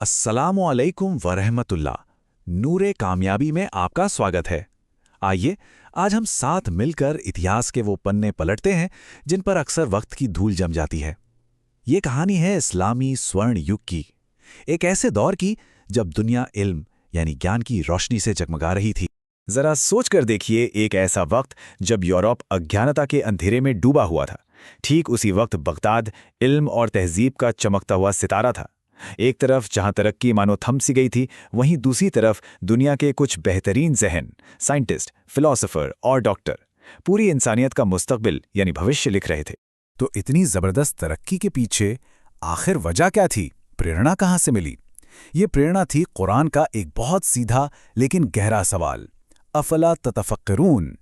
अस्सलामुअलैकुम वरहमतुल्लाह। नूरे कामयाबी में आपका स्वागत है। आइए आज हम साथ मिलकर इतिहास के वो पन्ने पलटते हैं जिन पर अक्सर वक्त की धूल जम जाती है। ये कहानी है इस्लामी स्वर्ण युग की, एक ऐसे दौर की जब दुनिया इल्म यानी ज्ञान की रोशनी से जगमगा रही थी। जरा सोच कर देखिए, एक ऐसा वक्त जब यूरोप अज्ञानता के अंधेरे में डूबा हुआ था। ठीक उसी वक्त बगदाद इल्म और तहजीब का चमकता हुआ सितारा था। एक तरफ जहां तरक्की मानो थम सी गई थी, वहीं दूसरी तरफ दुनिया के कुछ बेहतरीन जहन, साइंटिस्ट, फिलोसोफर और डॉक्टर पूरी इंसानियत का मुस्तकबिल यानी भविष्य लिख रहे थे। तो इतनी जबरदस्त तरक्की के पीछे आखिर वजह क्या थी? प्रेरणा कहां से मिली? ये प्रेरणा थी कुरान का एक बहुत सीधा लेकिन गहरा सवाल, अफला ततफक्करून,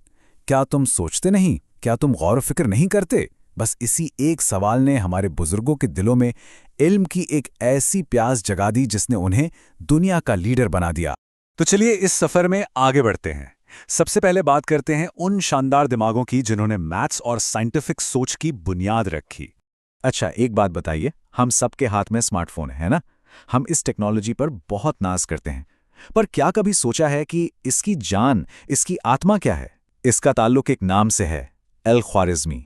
क्या तुम सोचते नहीं, क्या तुम गौर फिक्र नहीं करते? बस इसी एक सवाल ने हमारे बुजुर्गों के दिलों में इल्म की एक ऐसी प्यास जगा दी जिसने उन्हें दुनिया का लीडर बना दिया। तो चलिए इस सफर में आगे बढ़ते हैं। सबसे पहले बात करते हैं उन शानदार दिमागों की जिन्होंने मैथ्स और साइंटिफिक सोच की बुनियाद रखी। अच्छा, एक बात बताइए, हम सबके हाथ में स्मार्टफोन है ना? हम इस टेक्नोलॉजी पर बहुत नाज करते हैं, पर क्या कभी सोचा है कि इसकी जान, इसकी आत्मा क्या है? इसका ताल्लुक एक नाम से है, अल ख्वारिज़मी।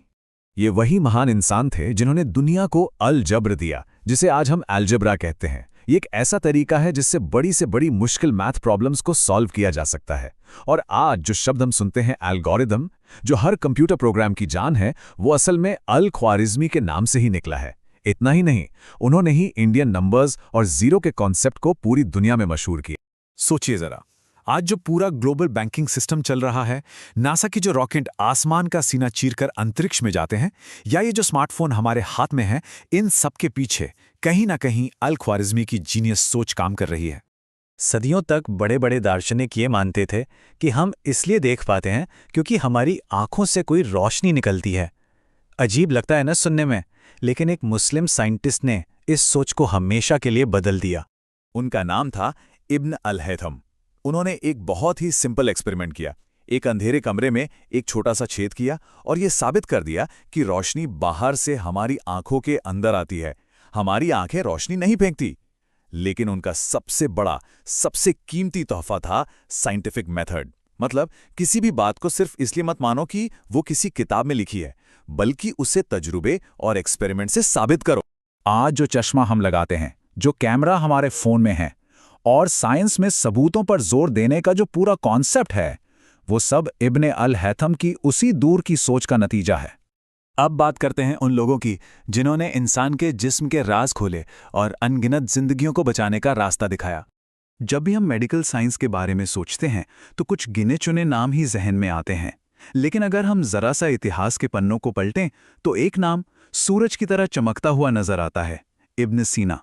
ये वही महान इंसान थे जिन्होंने दुनिया को अल जब्र दिया, जिसे आज हम अलजेब्रा कहते हैं। ये एक ऐसा तरीका है जिससे बड़ी से बड़ी मुश्किल मैथ प्रॉब्लम्स को सॉल्व किया जा सकता है। और आज जो शब्द हम सुनते हैं एल्गोरिदम, जो हर कंप्यूटर प्रोग्राम की जान है, वो असल में अल ख्वारिज़मी के नाम से ही निकला है। इतना ही नहीं, उन्होंने ही इंडियन नंबर्स और जीरो के कॉन्सेप्ट को पूरी दुनिया में मशहूर किया। सोचिए जरा, आज जो पूरा ग्लोबल बैंकिंग सिस्टम चल रहा है, नासा की जो रॉकेट आसमान का सीना चीरकर अंतरिक्ष में जाते हैं, या ये जो स्मार्टफोन हमारे हाथ में है, इन सब के पीछे कहीं ना कहीं अल ख्वारिज़मी की जीनियस सोच काम कर रही है। सदियों तक बड़े बड़े दार्शनिक ये मानते थे कि हम इसलिए देख पाते हैं क्योंकि हमारी आंखों से कोई रोशनी निकलती है। अजीब लगता है ना सुनने में, लेकिन एक मुस्लिम साइंटिस्ट ने इस सोच को हमेशा के लिए बदल दिया। उनका नाम था इब्न अल-हैथम। उन्होंने एक बहुत ही सिंपल एक्सपेरिमेंट किया। एक अंधेरे कमरे में एक छोटा सा छेद किया और यह साबित कर दिया कि रोशनी बाहर से हमारी आंखों के अंदर आती है। हमारी आंखें रोशनी नहीं फेंकती। लेकिन उनका सबसे बड़ा, सबसे कीमती तोहफा था साइंटिफिक मेथड। मतलब किसी भी बात को सिर्फ इसलिए मत मानो कि वो किसी किताब में लिखी है, बल्कि उसे तजुर्बे और एक्सपेरिमेंट से साबित करो। आज जो चश्मा हम लगाते हैं, जो कैमरा हमारे फोन में है, और साइंस में सबूतों पर जोर देने का जो पूरा कॉन्सेप्ट है, वो सब इब्ने अल-हैथम की उसी दूर की सोच का नतीजा है। अब बात करते हैं उन लोगों की जिन्होंने इंसान के जिस्म के राज खोले और अनगिनत जिंदगियों को बचाने का रास्ता दिखाया। जब भी हम मेडिकल साइंस के बारे में सोचते हैं तो कुछ गिने चुने नाम ही जहन में आते हैं, लेकिन अगर हम जरा सा इतिहास के पन्नों को पलटें तो एक नाम सूरज की तरह चमकता हुआ नजर आता है, इब्न सीना।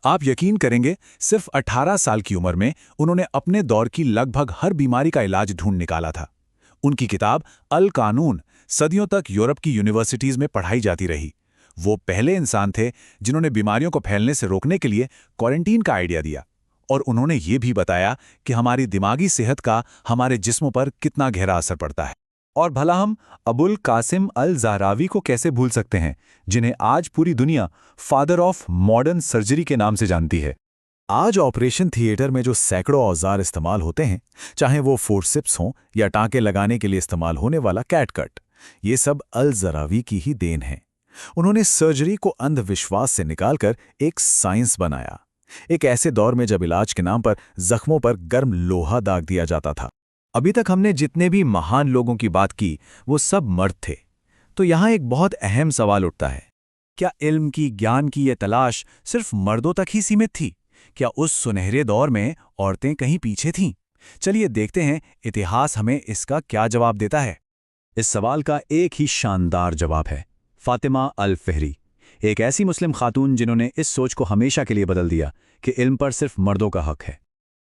आप यकीन करेंगे, सिर्फ 18 साल की उम्र में उन्होंने अपने दौर की लगभग हर बीमारी का इलाज ढूंढ निकाला था। उनकी किताब अल कानून सदियों तक यूरोप की यूनिवर्सिटीज में पढ़ाई जाती रही। वो पहले इंसान थे जिन्होंने बीमारियों को फैलने से रोकने के लिए क्वारंटीन का आइडिया दिया। और उन्होंने ये भी बताया कि हमारी दिमागी सेहत का हमारे जिस्मों पर कितना गहरा असर पड़ता है। और भला हम अबुल कासिम अल ज़हरावी को कैसे भूल सकते हैं, जिन्हें आज पूरी दुनिया फादर ऑफ मॉडर्न सर्जरी के नाम से जानती है। आज ऑपरेशन थिएटर में जो सैकड़ों औजार इस्तेमाल होते हैं, चाहे वो फोर्सेप्स हों या टांके लगाने के लिए इस्तेमाल होने वाला कैट कट, ये सब अल ज़हरावी की ही देन है। उन्होंने सर्जरी को अंधविश्वास से निकालकर एक साइंस बनाया, एक ऐसे दौर में जब इलाज के नाम पर जख्मों पर गर्म लोहा दाग दिया जाता था। अभी तक हमने जितने भी महान लोगों की बात की, वो सब मर्द थे। तो यहाँ एक बहुत अहम सवाल उठता है, क्या इल्म की, ज्ञान की ये तलाश सिर्फ मर्दों तक ही सीमित थी? क्या उस सुनहरे दौर में औरतें कहीं पीछे थीं? चलिए देखते हैं इतिहास हमें इसका क्या जवाब देता है। इस सवाल का एक ही शानदार जवाब है, फातिमा अल-फ़हरी, एक ऐसी मुस्लिम खातून जिन्होंने इस सोच को हमेशा के लिए बदल दिया कि इल्म पर सिर्फ मर्दों का हक है।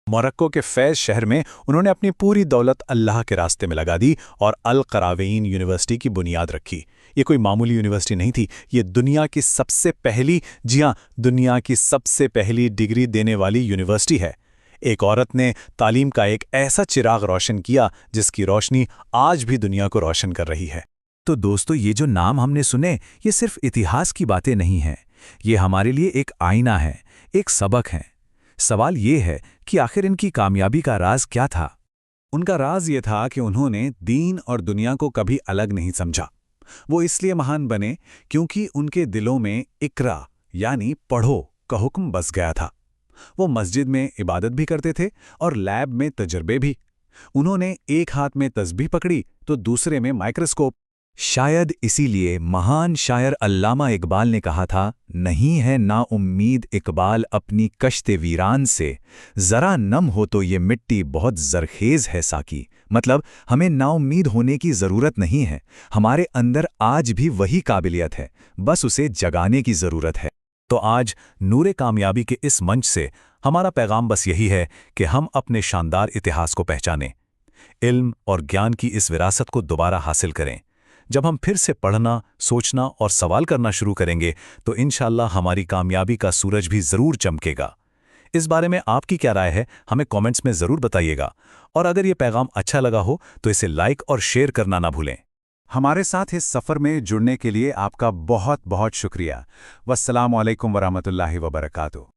मोरक्को के फैज़ शहर में उन्होंने अपनी पूरी दौलत अल्लाह के रास्ते में लगा दी और अल क़रावीन यूनिवर्सिटी की बुनियाद रखी। ये कोई मामूली यूनिवर्सिटी नहीं थी, ये दुनिया की सबसे पहली, जी हाँ, दुनिया की सबसे पहली डिग्री देने वाली यूनिवर्सिटी है। एक औरत ने तालीम का एक ऐसा चिराग रोशन किया जिसकी रोशनी आज भी दुनिया को रोशन कर रही है। तो दोस्तों, ये जो नाम हमने सुने, ये सिर्फ इतिहास की बातें नहीं हैं, ये हमारे लिए एक आईना है, एक सबक है। सवाल ये है कि आखिर इनकी कामयाबी का राज क्या था। उनका राज ये था कि उन्होंने दीन और दुनिया को कभी अलग नहीं समझा। वो इसलिए महान बने क्योंकि उनके दिलों में इकरा यानी पढ़ो का हुक्म बस गया था। वो मस्जिद में इबादत भी करते थे और लैब में तजर्बे भी। उन्होंने एक हाथ में तस्बीह पकड़ी तो दूसरे में माइक्रोस्कोप। शायद इसीलिए महान शायर अल्लामा इकबाल ने कहा था, नहीं है ना उम्मीद इकबाल अपनी कश्ते वीरान से, जरा नम हो तो ये मिट्टी बहुत जरखेज है साकी। मतलब हमें नाउम्मीद होने की ज़रूरत नहीं है, हमारे अंदर आज भी वही काबिलियत है, बस उसे जगाने की ज़रूरत है। तो आज नूरे कामयाबी के इस मंच से हमारा पैगाम बस यही है कि हम अपने शानदार इतिहास को पहचानें, इल्म और ज्ञान की इस विरासत को दोबारा हासिल करें। जब हम फिर से पढ़ना, सोचना और सवाल करना शुरू करेंगे तो इंशाअल्लाह हमारी कामयाबी का सूरज भी ज़रूर चमकेगा। इस बारे में आपकी क्या राय है, हमें कमेंट्स में ज़रूर बताइएगा। और अगर ये पैगाम अच्छा लगा हो तो इसे लाइक और शेयर करना ना भूलें। हमारे साथ इस सफ़र में जुड़ने के लिए आपका बहुत बहुत शुक्रिया। वस्सलामु अलैकुम वरहमतुल्लाहि वबरकातुहू।